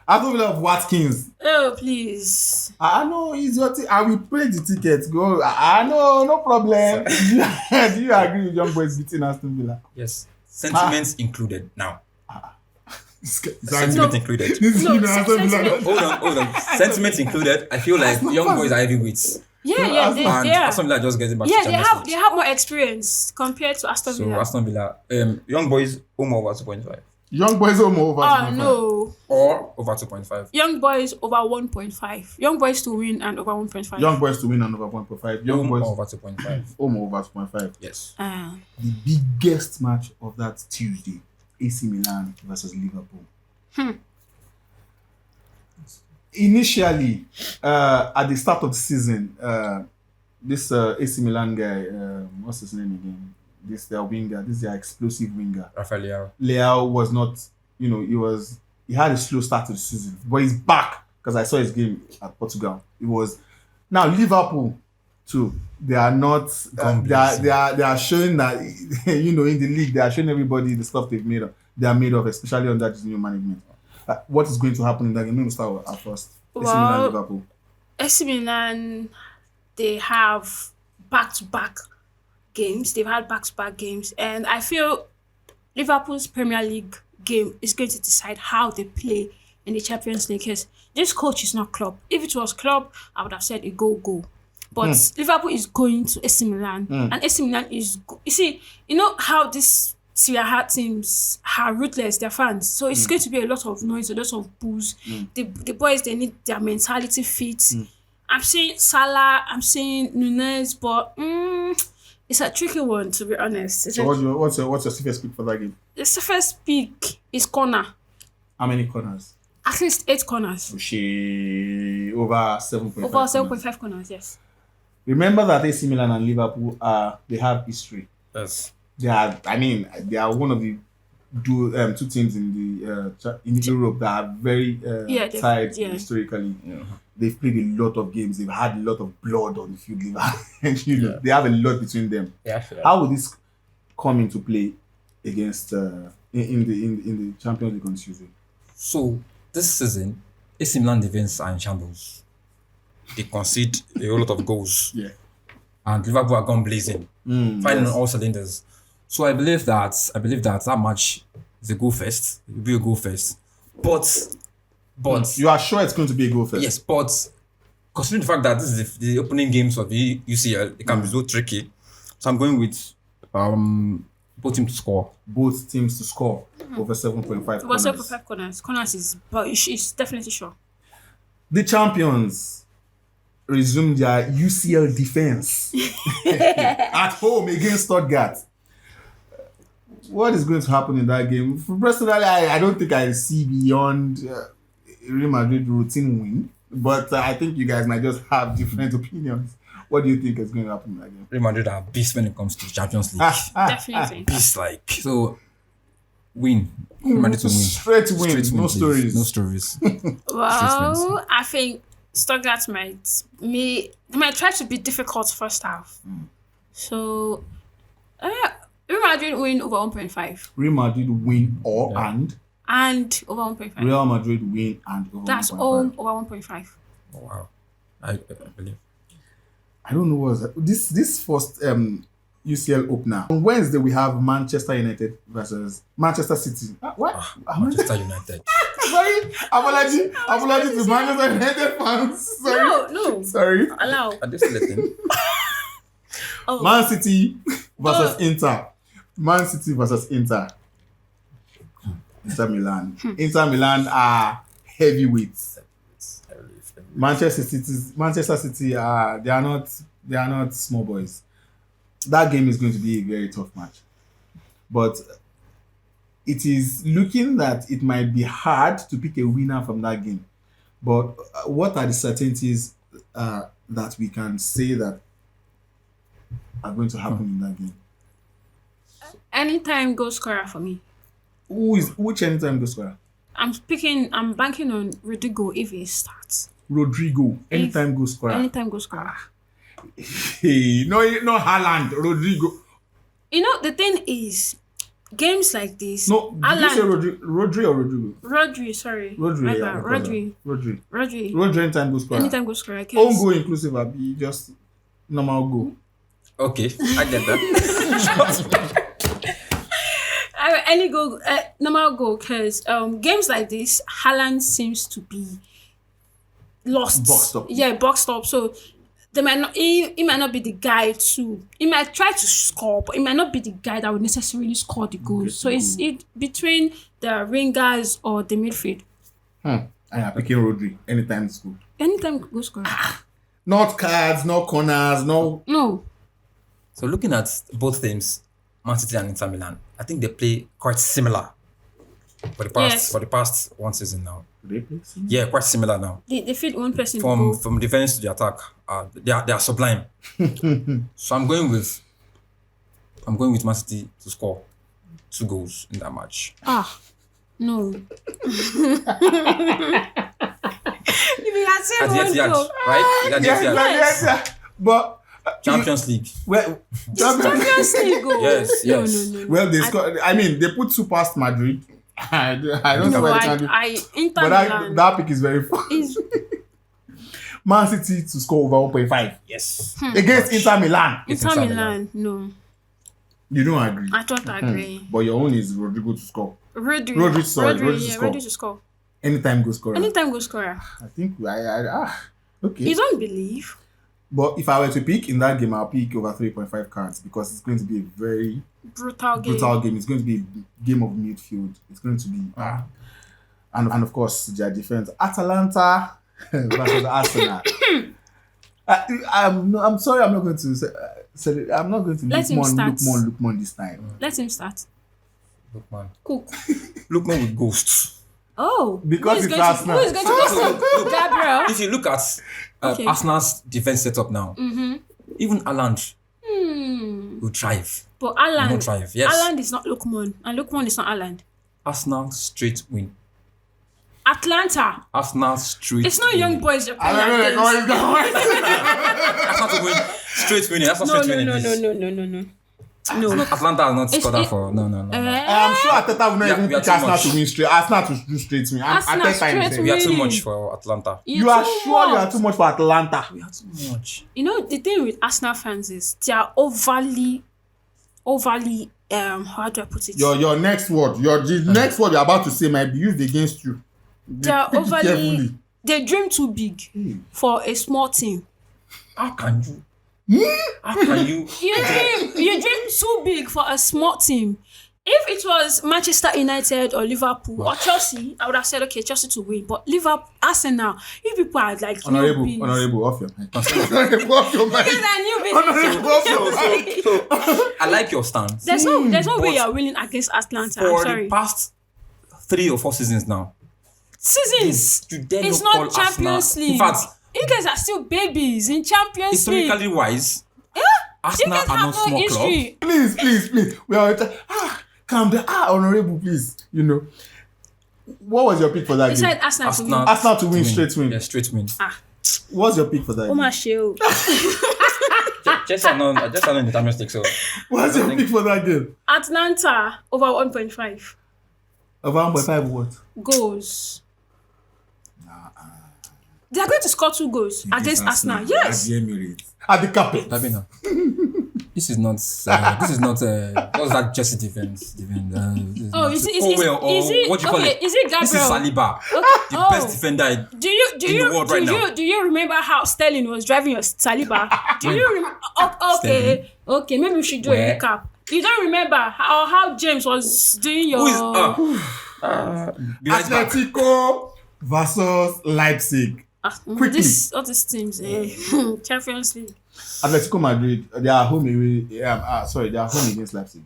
Speaker 2: Aston Villa of Watkins.
Speaker 4: Oh, please.
Speaker 2: I know it's your I will pay the tickets. Go. I know, no problem. Do you agree with Young Boys beating Aston Villa?
Speaker 3: Yes. Sentiments included now.
Speaker 2: Sentiments.
Speaker 3: Sentiment included. Hold on. Sentiment included. I feel like young boys are heavyweights.
Speaker 4: Yeah,
Speaker 3: And
Speaker 4: they are.
Speaker 3: Aston Villa just getting back
Speaker 4: Yeah,
Speaker 3: to
Speaker 4: they
Speaker 3: Champions League.
Speaker 4: have more experience compared to Aston
Speaker 3: So
Speaker 4: Villa.
Speaker 3: Aston Villa, young boys home over 2.5
Speaker 2: Young Boys home over.
Speaker 4: Oh no.
Speaker 3: or over 2.5.
Speaker 4: Young boys over 1.5. Young boys to win and over 1.5.
Speaker 2: Young Boys to win and over 1.5. Young
Speaker 3: Home
Speaker 2: Boys
Speaker 3: over 2.5.
Speaker 2: home over 2.5.
Speaker 3: Yes.
Speaker 2: The biggest match of that Tuesday, AC Milan versus Liverpool. Initially, at the start of the season, this AC Milan guy, what's his name again? This their winger, this is their explosive winger.
Speaker 3: Rafael
Speaker 2: Leao was not, he had a slow start to the season, but he's back because I saw his game at Portugal. It was now Liverpool. Two, they are not. They are showing that in the league they are showing everybody the stuff they've made. They are made of, especially under this new management. What is going to happen in that game? Let me start at first. AC Milan, Liverpool.
Speaker 4: AC Milan, they have back-to-back games. They've had back-to-back games, and I feel Liverpool's Premier League game is going to decide how they play in the Champions League. Because this coach is not Klopp. If it was Klopp, I would have said a go. But Liverpool is going to AC Milan, and AC Milan is. You see, you know how this Serie A teams are ruthless. Their fans, so it's going to be a lot of noise, a lot of boos. The boys, they need their mentality fit. I'm saying Salah, I'm saying Nunez, but it's a tricky one, to be honest.
Speaker 2: So what's your safest pick for that game?
Speaker 4: The safest pick is corner.
Speaker 2: How many corners?
Speaker 4: At least 8 corners.
Speaker 2: Over 7.5.
Speaker 4: Over 7.5 corners, yes.
Speaker 2: Remember that AC Milan and Liverpool they have history.
Speaker 3: Yes.
Speaker 2: They are one of the two teams in Europe that are very tied historically. Yeah. They've played a lot of games. They've had a lot of blood on the field. They have a lot between them.
Speaker 3: Yeah, sure.
Speaker 2: How will this come into play against in the Champions League on Tuesday?
Speaker 3: So this season, AC Milan defense are in shambles. They concede a whole lot of goals.
Speaker 2: Yeah.
Speaker 3: And Liverpool are gone blazing, firing on all cylinders. So I believe that match is a goal fest. It will be a goal fest. But
Speaker 2: you are sure it's going to be a goal fest?
Speaker 3: Yes, but considering the fact that this is the opening games of the UCL, it can be so tricky. So I'm going with both teams to score.
Speaker 2: Both teams to score over 7.5 corners.
Speaker 4: Over 7.5 corners. Corners is, but it's definitely sure.
Speaker 2: The champions resume their UCL defense at home against Stuttgart. What is going to happen in that game? Personally, I don't think I see beyond Real Madrid routine win, but I think you guys might just have different opinions. What do you think is going to happen in that game?
Speaker 3: Real Madrid are beasts when it comes to Champions League.
Speaker 4: Definitely.
Speaker 3: Beasts so win. Real Madrid to win.
Speaker 2: Straight win. No stories.
Speaker 3: No stories.
Speaker 4: Well, I think Stuttgart might try to be difficult first half. So, Real Madrid win over 1.5.
Speaker 2: Real Madrid win
Speaker 4: and over 1.5.
Speaker 2: Real Madrid win and over 1.5.
Speaker 4: That's all over 1.5.
Speaker 3: Oh, wow. I believe.
Speaker 2: I don't know what's this first UCL opener. On Wednesday we have Manchester United versus Manchester City. What?
Speaker 3: Manchester United.
Speaker 2: Sorry, apology to Manchester United fans. Sorry.
Speaker 4: No.
Speaker 2: Sorry.
Speaker 4: Allow.
Speaker 3: Are they still listening?
Speaker 2: Man City versus Inter. Man City versus Inter. Inter Milan. Inter Milan are heavyweights. Manchester City they are not small boys. That game is going to be a very tough match. But it is looking that it might be hard to pick a winner from that game. But what are the certainties that we can say that are going to happen in that game?
Speaker 4: Anytime goal scorer for me.
Speaker 2: Which anytime goal scorer?
Speaker 4: I'm banking on Rodrigo if he starts.
Speaker 2: Rodrigo, anytime goal scorer.
Speaker 4: Anytime goal scorer.
Speaker 2: Hey, no Haaland, Rodrigo.
Speaker 4: You know, the thing is, games like this.
Speaker 2: No, did you say Rodri or Rodrigo?
Speaker 4: Rodri, sorry.
Speaker 2: Rodri. Rodri, anytime goal scorer.
Speaker 4: Anytime goal scorer.
Speaker 2: Own goal inclusive, or be just normal goal.
Speaker 3: Okay, I get that.
Speaker 4: Any goal, normal goal, because games like this, Haaland seems to be lost.
Speaker 2: Boxed up.
Speaker 4: Yeah, boxed up. So he might not be the guy to. He might try to score, but he might not be the guy that would necessarily score the goals. Okay. So it's between the wingers or the midfield.
Speaker 2: I am picking Rodri. Anytime it's good.
Speaker 4: Anytime goal scorer.
Speaker 2: Not cards, no corners, no.
Speaker 3: So looking at both teams, Man City and Inter Milan, I think they play quite similar for the past one season now.
Speaker 2: Do they play similar?
Speaker 3: Yeah, quite similar now.
Speaker 4: They fit one person
Speaker 3: from defense to the attack. They are sublime. So I'm going with Man City to score 2 goals in that match.
Speaker 4: No.
Speaker 3: At the Etihad, right?
Speaker 2: Yes. But
Speaker 3: Champions League.
Speaker 2: Well,
Speaker 4: Champions League. Oh.
Speaker 3: Yes,
Speaker 4: No,
Speaker 3: yes.
Speaker 4: no.
Speaker 2: well, they scored. I mean, they put two past Madrid. I don't know
Speaker 4: No,
Speaker 2: why they can do.
Speaker 4: Inter
Speaker 2: But
Speaker 4: Milan
Speaker 2: that pick is very fun.
Speaker 4: is
Speaker 2: Man City to score over 1.5
Speaker 3: Yes.
Speaker 2: against Inter Milan.
Speaker 3: It's
Speaker 4: Inter
Speaker 3: Inter
Speaker 4: Milan. No,
Speaker 2: You don't agree.
Speaker 4: I don't agree.
Speaker 2: But your own is Rodrigo to score.
Speaker 4: Rodri
Speaker 2: Rodri to score.
Speaker 4: Rodri to score.
Speaker 2: Anytime goal scorer.
Speaker 4: Anytime goal scorer.
Speaker 2: I think okay.
Speaker 4: You don't believe?
Speaker 2: But if I were to pick in that game, I'll pick over 3.5 cards because it's going to be a very
Speaker 4: Brutal game.
Speaker 2: brutal game. It's going to be a game of midfield. It's going to be and of course their defense. Atalanta versus Arsenal. I'm sorry, I'm not going to say I'm not going to
Speaker 4: Let him start.
Speaker 2: Lookman this time.
Speaker 4: Let him start.
Speaker 3: Lookman.
Speaker 4: Cook.
Speaker 3: Lookman with ghosts.
Speaker 4: Oh.
Speaker 2: Because
Speaker 4: who is
Speaker 2: it's
Speaker 4: going
Speaker 2: Arsenal.
Speaker 4: Who is going to go? Gabriel.
Speaker 3: If you look at
Speaker 4: Okay.
Speaker 3: Arsenal's defense setup now, even Haaland will thrive.
Speaker 4: But
Speaker 3: Will not
Speaker 4: Haaland.
Speaker 3: thrive. Yes.
Speaker 4: Haaland is not Lookman, and Lookman is not Haaland.
Speaker 3: Arsenal straight win.
Speaker 4: Atlanta.
Speaker 3: Arsenal straight.
Speaker 4: It's not
Speaker 3: win.
Speaker 4: young boys you're
Speaker 2: I
Speaker 4: playing
Speaker 2: don't know
Speaker 4: against.
Speaker 3: Arsenal to win. Straight winning. That's not
Speaker 4: No,
Speaker 3: straight
Speaker 4: no,
Speaker 3: winning.
Speaker 4: no,
Speaker 3: please.
Speaker 4: no, no, no, no. No.
Speaker 3: Atlanta has not scored that
Speaker 4: it-
Speaker 3: for. No.
Speaker 2: I'm sure Ateta will not even
Speaker 3: we are
Speaker 2: pick
Speaker 3: too
Speaker 2: Arsenal
Speaker 3: much.
Speaker 2: to win straight. Arsenal to do straight win.
Speaker 4: Arsenal
Speaker 2: Ateta
Speaker 4: straight
Speaker 2: himself.
Speaker 4: win.
Speaker 3: We are too
Speaker 4: Really?
Speaker 3: much for Atlanta.
Speaker 2: You are
Speaker 4: too
Speaker 2: sure you are
Speaker 4: much.
Speaker 2: too much for Atlanta?
Speaker 3: We are too much.
Speaker 4: You know the thing with Arsenal fans is they are overly how do I put it?
Speaker 2: Your next word, the next word you're about to say might be used against you.
Speaker 4: They are
Speaker 2: Pick it
Speaker 4: overly
Speaker 2: carefully.
Speaker 4: they dream too big for a small team.
Speaker 3: How can you? How can you?
Speaker 4: You dream too big for a small team. If it was Manchester United or Liverpool or Chelsea, I would have said okay, Chelsea to win. But Liverpool, Arsenal, you people are like newbies.
Speaker 2: Honorable, off your mic. Honorable, off your mic.
Speaker 4: You guys are newbies.
Speaker 2: Honorable, off your mic.
Speaker 3: So I like your stance.
Speaker 4: There's no way
Speaker 3: But
Speaker 4: you're winning against Atlanta. I'm
Speaker 3: For
Speaker 4: sorry.
Speaker 3: the past 3 or 4 seasons now,
Speaker 4: Seasons.
Speaker 3: you dare
Speaker 4: It's
Speaker 3: not
Speaker 4: not
Speaker 3: call
Speaker 4: Champions
Speaker 3: Arsenal.
Speaker 4: League.
Speaker 3: In fact,
Speaker 4: You guys are still babies in Champions League.
Speaker 3: historically wise,
Speaker 4: You
Speaker 3: Arsenal
Speaker 4: guys
Speaker 3: are
Speaker 4: have
Speaker 3: not
Speaker 4: no
Speaker 3: small club.
Speaker 4: history.
Speaker 2: Please. We are calm down. Honorable, please. You know. What was your pick for that
Speaker 4: He
Speaker 2: game?
Speaker 4: said Arsenal to win.
Speaker 2: Arsenal to win, straight win.
Speaker 3: Yeah, straight win.
Speaker 2: What's your pick for that
Speaker 4: Oh my
Speaker 2: game?
Speaker 4: shield.
Speaker 3: Just unknown in the Champions League. So
Speaker 2: What's your pick for that game?
Speaker 4: Atlanta over 1.5
Speaker 2: Over 1.5 what?
Speaker 4: goals. They are going to score 2 goals against Arsenal. Yes.
Speaker 2: At the Emirates. At the carpet.
Speaker 3: Tabina. This is not. What's that Chelsea defense?
Speaker 4: Oh, is it
Speaker 3: what do you call it?
Speaker 4: Is it
Speaker 3: This is
Speaker 4: Gabriel?
Speaker 3: Saliba, the
Speaker 4: Oh.
Speaker 3: best defender.
Speaker 4: Do you
Speaker 3: in the world right now.
Speaker 4: do you remember how Sterling was driving your Saliba? Do you remember? Okay, maybe we should do
Speaker 3: Where?
Speaker 4: a recap. You don't remember how James was doing your?
Speaker 3: Who is be right back.
Speaker 2: Atletico versus Leipzig. Quickly.
Speaker 4: All these teams, Champions League.
Speaker 2: Atletico Madrid, they are home away. They are home against Leipzig.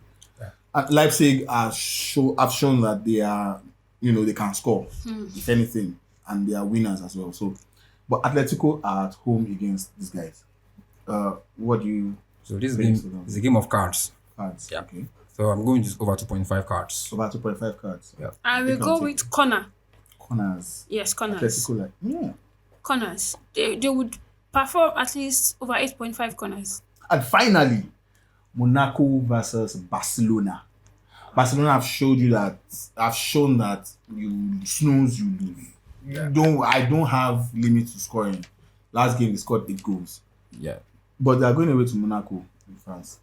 Speaker 2: And Leipzig have shown that they are, they can score, if anything, and they are winners as well. So, but Atletico are at home against these guys. What do you?
Speaker 3: So this
Speaker 2: think
Speaker 3: game is a game of cards.
Speaker 2: Cards.
Speaker 3: Yeah.
Speaker 2: Okay.
Speaker 3: So I'm going to over 2.5 cards.
Speaker 2: Over 2.5 cards.
Speaker 3: Yeah.
Speaker 4: I will go with corner.
Speaker 2: Corners.
Speaker 4: Yes, corners.
Speaker 2: Atletico
Speaker 4: Corners. They would perform at least over 8.5 corners.
Speaker 2: And finally, Monaco versus Barcelona. Barcelona have shown that you snooze, you lose. I don't have limit to scoring. Last game they scored 8 goals.
Speaker 3: Yeah.
Speaker 2: But they are going away to Monaco in France.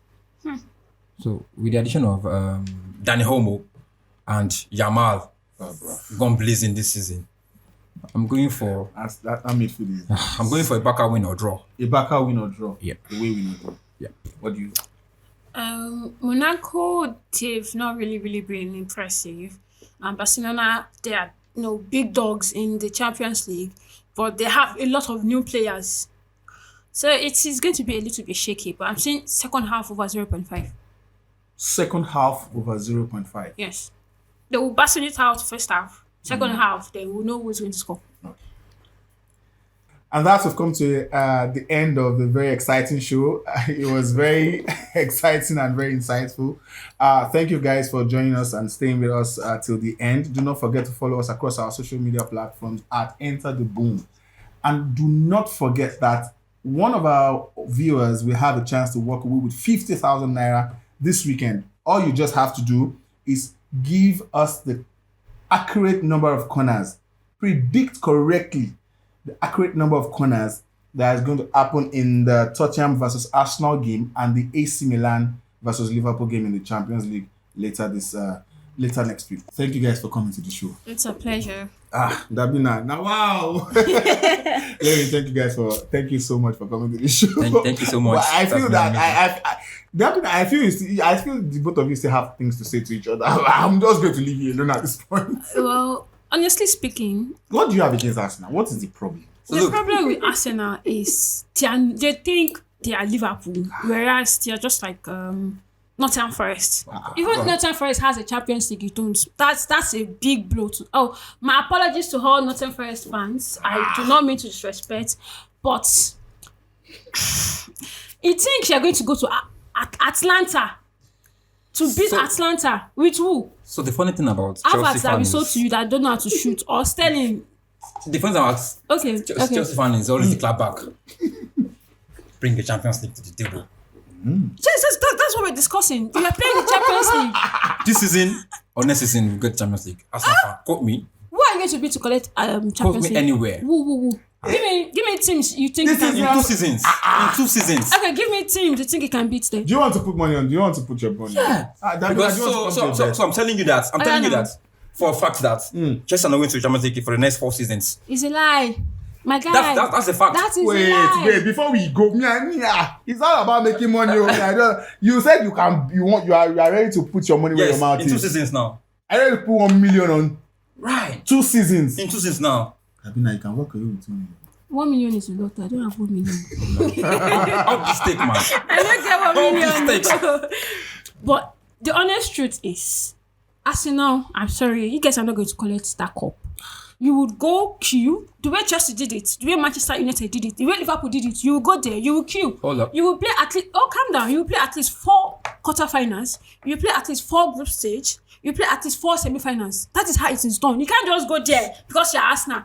Speaker 3: So with the addition of Dani Olmo and Yamal gone blazing this season, I'm going for
Speaker 2: That midfield is
Speaker 3: I'm going for a Barca win or draw.
Speaker 2: a Barca win or draw.
Speaker 3: Yeah.
Speaker 2: Away win or draw.
Speaker 3: Yeah.
Speaker 2: What do you?
Speaker 4: Monaco, they've not really been impressive. And Barcelona, they are big dogs in the Champions League, but they have a lot of new players. So it is going to be a little bit shaky, but I'm saying second half over 0.5.
Speaker 2: Second half over 0.5.
Speaker 4: Yes. They will battle it out first half. Second half, they will know who's going to score.
Speaker 2: And that's we've come to the end of the very exciting show. It was very exciting and very insightful. Thank you guys for joining us and staying with us till the end. Do not forget to follow us across our social media platforms at Enter the Boom. And do not forget that one of our viewers will have a chance to walk away with 50,000 naira this weekend. All you just have to do is give us the accurate number of corners. Predict correctly the accurate number of corners that is going to happen in the Tottenham versus Arsenal game and the AC Milan versus Liverpool game in the Champions League later next week. Thank you guys for coming to the show.
Speaker 4: It's a pleasure.
Speaker 2: Dabina. Now, wow. Thank you so much for coming to the show.
Speaker 3: Thank you so much.
Speaker 2: But I feel
Speaker 3: That's
Speaker 2: that I feel the both of you still have things to say to each other. I'm just going to leave you alone at this point.
Speaker 4: Well, honestly speaking,
Speaker 2: What do you have against Arsenal? What is the problem?
Speaker 4: the problem with Arsenal is they think they are Liverpool, whereas they are just like Nottingham Forest. Even Nottingham Forest has a Champions League, you don't. That's a big blow to. Oh, my apologies to all Nottingham Forest fans. I do not mean to disrespect, but you think you're going to go to Atlanta to beat Atlanta with who?
Speaker 3: So the funny thing about
Speaker 4: Havertz
Speaker 3: Chelsea
Speaker 4: that we
Speaker 3: fans,
Speaker 4: sold to you that don't know how to shoot, or Sterling.
Speaker 3: the funny thing about
Speaker 4: Okay.
Speaker 3: Chelsea fan is always the clap back. Bring the Champions League to the table.
Speaker 4: Yes, that's what we're discussing. We are playing the Champions League.
Speaker 3: This season or next season we get Champions League. Arsenal fan, quote me.
Speaker 4: Who are you going to be to collect
Speaker 3: Quote
Speaker 4: Champions
Speaker 3: me
Speaker 4: League?
Speaker 3: anywhere.
Speaker 4: Who? Give me teams you think
Speaker 2: This
Speaker 4: you
Speaker 2: is
Speaker 4: can
Speaker 3: In 2 seasons. In 2 seasons.
Speaker 4: Okay, give me teams you think you can beat them.
Speaker 2: Do you want to put money on? Do you want to put your money?
Speaker 3: Yeah. Because so I'm telling you that. For a fact that Chelsea are not going to the Champions League for the next 4 seasons.
Speaker 4: It's a lie. My guy.
Speaker 3: That's a fact.
Speaker 4: That is a lie.
Speaker 2: Wait, before we go, it's all about making money. You said you are ready to put your money where your
Speaker 3: Yes,
Speaker 2: mouth
Speaker 3: in 2
Speaker 2: is.
Speaker 3: seasons now.
Speaker 2: I ready to put 1 million on
Speaker 3: Right.
Speaker 2: 2 seasons.
Speaker 3: In 2 seasons now.
Speaker 2: Abina, you can walk away with 2 million.
Speaker 4: 1 million is a lot. I don't have 1 million.
Speaker 3: Up the stake, man.
Speaker 4: I don't get 1 million.
Speaker 3: Mistakes.
Speaker 4: But the honest truth is, Arsenal, I'm sorry, you guys are not going to collect that cup. You would go queue the way Chelsea did it, the way Manchester United did it, the way Liverpool did it. You will go there, you will queue.
Speaker 3: Hold up.
Speaker 4: You will play at least. Oh, calm down. You will play at least 4 quarterfinals. You will play at least 4 group stage. You play at least 4 semi-finals. That is how it is done. You can't just go there because you're Arsenal.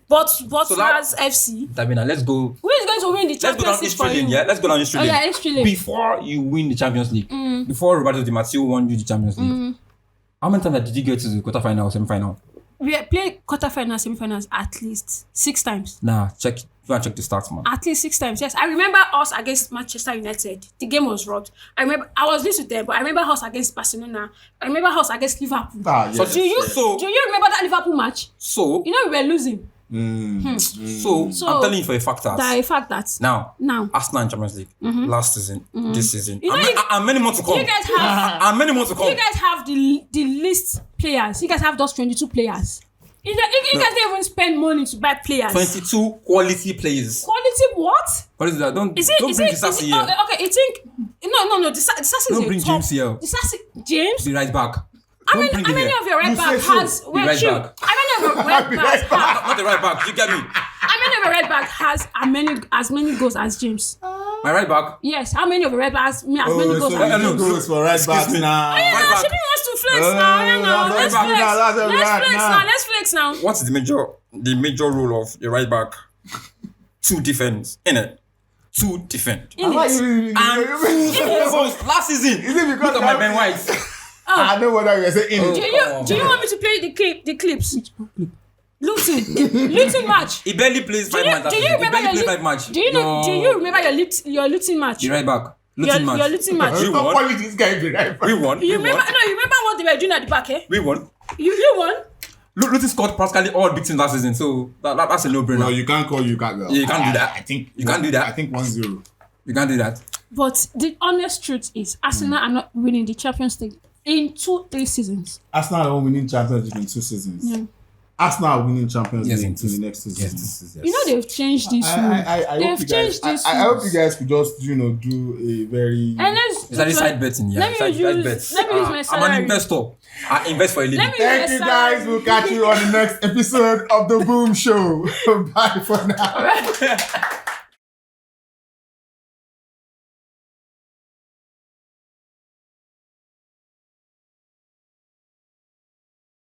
Speaker 4: But as FC,
Speaker 3: Damina, let's go.
Speaker 4: who is going to win the
Speaker 3: Let's go
Speaker 4: Champions
Speaker 3: down
Speaker 4: League
Speaker 3: history
Speaker 4: for
Speaker 3: lane,
Speaker 4: you?
Speaker 3: yeah? Let's go down history
Speaker 4: Oh,
Speaker 3: lane.
Speaker 4: yeah, history lane.
Speaker 3: Before you win the Champions League, before Roberto Di Matteo won you the Champions League, how many times did you get to the quarterfinal or semi-final?
Speaker 4: We played quarterfinals, semi-finals at least 6 times.
Speaker 3: Nah, check. You gotta check the stats, man.
Speaker 4: At least 6 times. Yes, I remember us against Manchester United. The game was robbed. I remember I was used to them, but I remember us against Barcelona. I remember us against Liverpool.
Speaker 2: Yes.
Speaker 4: Do you remember that Liverpool match?
Speaker 3: So
Speaker 4: You know we were losing.
Speaker 3: I'm telling you for a fact that
Speaker 4: The fact that
Speaker 3: now Arsenal in Champions League last season, this season, and many more to come.
Speaker 4: you guys have
Speaker 3: And many more to come.
Speaker 4: you guys have the least players. You guys have those 22 players. You guys don't even spend money to buy players.
Speaker 3: 22 quality players.
Speaker 4: Quality what?
Speaker 3: What is that? Don't bring Disasi here.
Speaker 4: Okay, you think no, the Disasi is
Speaker 3: Don't
Speaker 4: a
Speaker 3: bring
Speaker 4: top.
Speaker 3: James here.
Speaker 4: Disasi, James?
Speaker 3: The right back.
Speaker 4: How
Speaker 3: Don't bring him
Speaker 4: many
Speaker 3: here.
Speaker 4: of your right
Speaker 2: You
Speaker 4: back
Speaker 2: say so.
Speaker 4: has
Speaker 3: The right back.
Speaker 4: How many of your right back have
Speaker 3: Not the right back. You get me?
Speaker 4: how many of your right back has as many goals as James?
Speaker 3: My right back.
Speaker 4: Yes, how many of your right back has many goals
Speaker 2: so
Speaker 4: as
Speaker 2: you
Speaker 4: James?
Speaker 2: goes for right back now.
Speaker 4: Yeah,
Speaker 3: Right back.
Speaker 4: Shibi wants to flex now.
Speaker 2: that's
Speaker 4: Let's
Speaker 2: right
Speaker 4: flex.
Speaker 2: now.
Speaker 4: Let's flex now.
Speaker 3: What's the major role of the right back? To defend, innit? To defend.
Speaker 4: In it.
Speaker 3: Last season.
Speaker 2: Is it because
Speaker 3: Look at my Ben White.
Speaker 2: I know what I was saying.
Speaker 4: Do you want me to play the clips? Luton match.
Speaker 3: He barely plays 5 matches.
Speaker 4: Do you remember your
Speaker 3: match.
Speaker 4: Do you remember your Luton match?
Speaker 3: The right back.
Speaker 4: Your
Speaker 3: Luton match.
Speaker 4: Luton match.
Speaker 3: We
Speaker 2: Stop
Speaker 3: won.
Speaker 2: calling this guy the right back.
Speaker 3: We won.
Speaker 4: You remember what they were doing at the back, eh?
Speaker 3: We won.
Speaker 4: You won?
Speaker 3: Luton scored practically all big teams last season, so that's a no-brainer.
Speaker 2: No, you can't call. You can't.
Speaker 3: Yeah, you can't do that.
Speaker 2: I think
Speaker 3: You can't do that.
Speaker 2: I think 1-0.
Speaker 3: You can't do that.
Speaker 4: But the honest truth is, Arsenal are not winning the Champions League in 2-3 seasons.
Speaker 2: Arsenal are winning Champions League in 2 seasons.
Speaker 4: Yeah.
Speaker 2: Arsenal are winning Champions
Speaker 3: Yes,
Speaker 2: League
Speaker 3: in
Speaker 2: in the next 2 seasons.
Speaker 4: You know they've changed this rule.
Speaker 2: I
Speaker 4: They've
Speaker 2: hope you guys.
Speaker 4: changed this
Speaker 2: I hope
Speaker 4: rules.
Speaker 2: you guys could just do a very.
Speaker 4: And
Speaker 3: Is that the side betting? Yeah,
Speaker 4: Let me
Speaker 3: side
Speaker 4: use
Speaker 3: bets.
Speaker 4: my
Speaker 3: I'm
Speaker 4: salary.
Speaker 3: an investor. I invest for a living.
Speaker 4: Let me
Speaker 2: Thank you guys. We'll catch you on the next episode of the Boom Show. Bye for now.